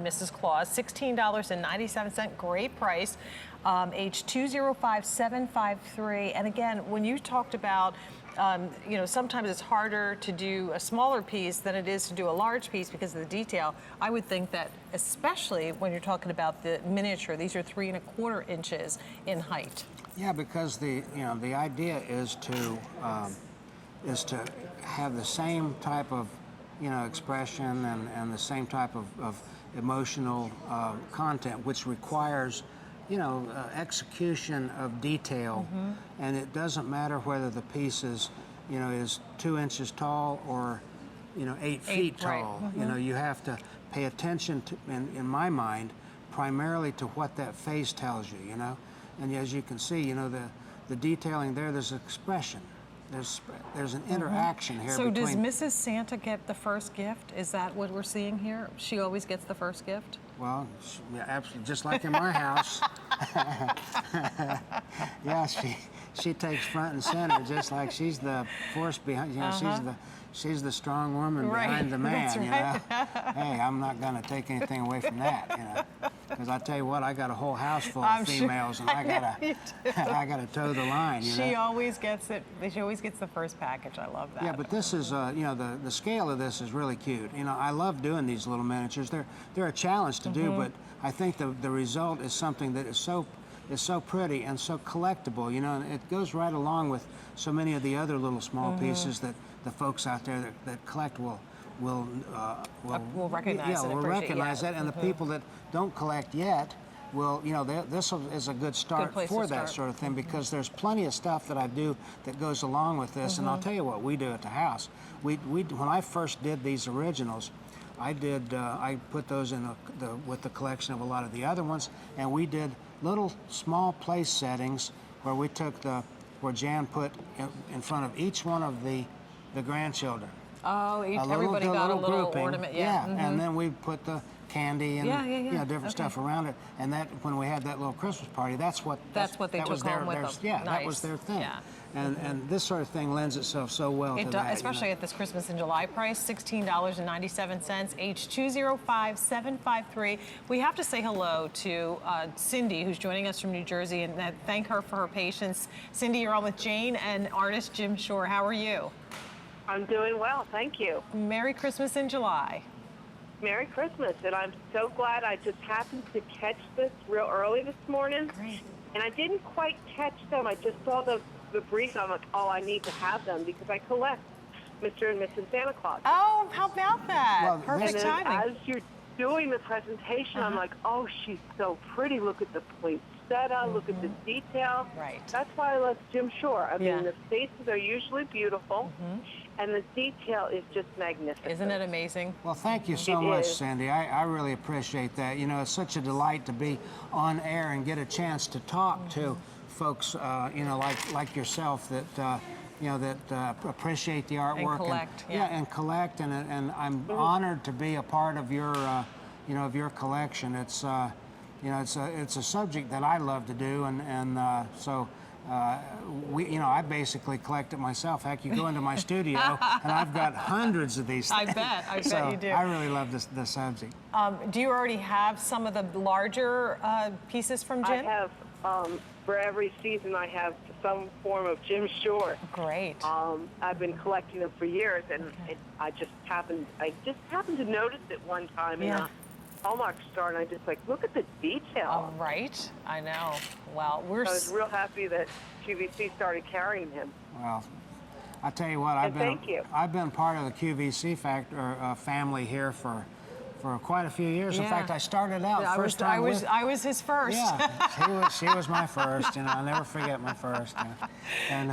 Mrs. Claus, $16.97, great price, age 205753. And again, when you talked about, you know, sometimes it's harder to do a smaller piece than it is to do a large piece because of the detail. I would think that, especially when you're talking about the miniature, these are 3 1/4 inches in height. Yeah, because the idea is to have the same type of expression and the same type of emotional content, which requires execution of detail, and it doesn't matter whether the piece is 2 inches tall or 8 feet tall. Right. You have to pay attention to, in my mind, primarily to what that face tells you. And as you can see, the detailing there, there's expression. There's an interaction here. So does Mrs. Santa get the first gift? Is that what we're seeing here? She always gets the first gift? Well, yeah, absolutely, just like in my house. Yeah, she takes front and center, just like she's the force behind. She's the strong woman behind the man. That's right. Hey, I'm not going to take anything away from that. Because I tell you what, I got a whole house full of females, and I gotta toe the line. She always gets it. She always gets the first package. I love that. Yeah, but this is, the scale of this is really cute. I love doing these little miniatures. They're a challenge to do, but I think the result is something that is so pretty and so collectible. And it goes right along with so many of the other little small pieces that the folks out there that collect will recognize it. Will recognize that, and the people that don't collect yet will, this is a good start for that sort of thing, because there's plenty of stuff that I do that goes along with this, and I'll tell you what we do at the house. When I first did these originals, I put those in with the collection of a lot of the other ones, and we did little small place settings where we took where Jan put in front of each one of the grandchildren. Oh, everybody got a little grouping, ornament, and then we put the candy and different stuff around it. And that, when we had that little Christmas party, that's what they took home with them. Yeah, that was their thing. Yeah. And this sort of thing lends itself so well to that. Especially at this Christmas in July price, $16.97, age 205753. We have to say hello to Cindy, who's joining us from New Jersey, and thank her for her patience. Cindy, you're on with Jayne and artist Jim Shore. How are you? I'm doing well, thank you. Merry Christmas in July. Merry Christmas, and I'm so glad I just happened to catch this real early this morning. Great. And I didn't quite catch them. I just saw the brief. I'm like, oh, I need to have them because I collect Mr. and Mrs. Santa Claus. Oh, how about that? Well, perfect timing. As you're doing the presentation, I'm like, oh, she's so pretty. Look at the poinsettia. Look at the detail. Right. That's why I love Jim Shore. I mean, the faces are usually beautiful. And the detail is just magnificent. Isn't it amazing? Well, thank you so much, Cindy. I really appreciate that. It's such a delight to be on air and get a chance to talk to folks, like yourself that, that appreciate the artwork. And collect. And collect. And I'm honored to be a part of your, of your collection. It's, it's a subject that I love to do, and so. I basically collect it myself. Heck, you go into my studio, and I've got hundreds of these things. I bet you do. I really love this subject. Do you already have some of the larger pieces from Jim? I have, for every season, I have some form of Jim Shore. Great. I've been collecting them for years, and I just happened to notice it one time in a Hallmark store, and I just look at the detail. Oh, right. I know. Well, I was real happy that QVC started carrying him. Well, I tell you what, I've been part of the QVC family here for quite a few years. In fact, I started out I was his first. Yeah, she was my first. I'll never forget my first. And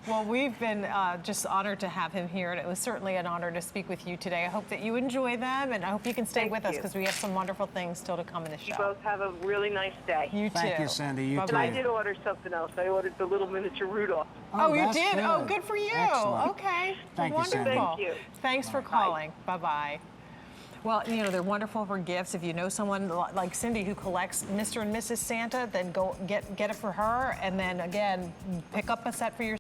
well, we've been just honored to have him here, and it was certainly an honor to speak with you today. I hope that you enjoy them, and I hope you can stay with us because we have some wonderful things still to come in the show. You both have a really nice day. You too. Thank you, Cindy. You too. And I did order something else. I ordered the little miniature Rudolph. Oh, you did? Good. Oh, good for you. Excellent. Okay. Thank you, wonderful. Cindy. Thank you. Thanks for calling. Bye-bye. Well, they're wonderful for gifts. If you know someone like Cindy who collects Mr. and Mrs. Santa, then go get it for her, and then again, pick up a set for yourself.